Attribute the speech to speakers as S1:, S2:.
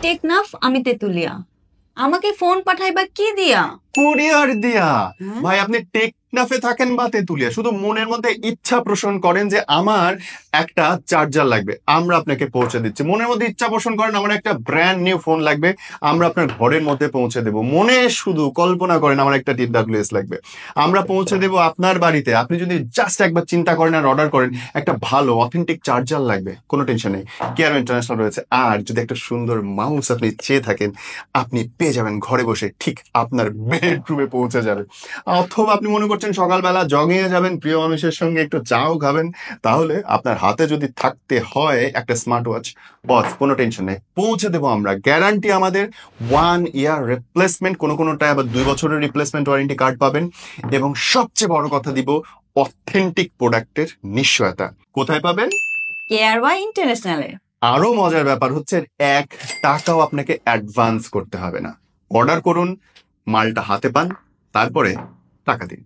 S1: টেকনাফ, আমি তেতুলিয়া। আমাকে ফোন পাঠাইবা কি দিয়া?
S2: কুরিয়ার দিয়া। ভাই আপনি টেকনাফে থাকেন বা তেতুলিয়া, শুধু মনের মধ্যে ইচ্ছা পোষণ করেন যে আমার একটা চার্জার লাগবে, আমরা আপনাকে পৌঁছে দিচ্ছি। মনের মধ্যে ইচ্ছা পোষণ করেন আমার একটা ব্র্যান্ড নিউ ফোন লাগবে, আমরা আপনার ঘরের মধ্যে পৌঁছে দেব। মনে শুধু কল্পনা করেন আমার একটা TWS লাগবে, আমরা পৌঁছে দেব আপনার বাড়িতে। আপনি যদি জাস্ট একবার চিন্তা করেন আর অর্ডার করেন একটা ভালো অথেন্টিক চার্জার লাগবে, কোনো টেনশন নেই, কেয়ারো ইন্টারন্যাশনাল রয়েছে। আর যদি একটা সুন্দর মাউস আপনি চেয়ে থাকেন, আপনি পেয়ে যাবেন ঘরে বসে, ঠিক আপনার বেডরুমে পৌঁছে যাবে। অথবা আপনি মনে করছেন সকালবেলা জগিং এ যাবেন, প্রিয় মানুষের সঙ্গে একটু চাও খাবেন, তাহলে আপনার হাতে যদি থাকতে হয় একটা স্মার্ট ওয়াচ, বস কোনো টেনশন নেই, পৌঁছে দেবো আমরা। গ্যারান্টি আমাদের 1 ইয়ার রিপ্লেসমেন্ট, কোনোটায় আবার 2 বছরের রিপ্লেসমেন্ট ওয়ারেন্টি কার্ড পাবেন। এবং সবচেয়ে বড় কথা দিব, অথেন্টিক প্রোডাক্টের নিশ্চয়তা। কোথায় পাবেন?
S1: কেয়ারওয়াই ইন্টারন্যাশনালে।
S2: আরো মজার ব্যাপার হচ্ছে 1 টাকাও আপনাকে অ্যাডভান্স করতে হবে না। অর্ডার করুন, মালটা হাতে পান, তারপরে টাকা দিন।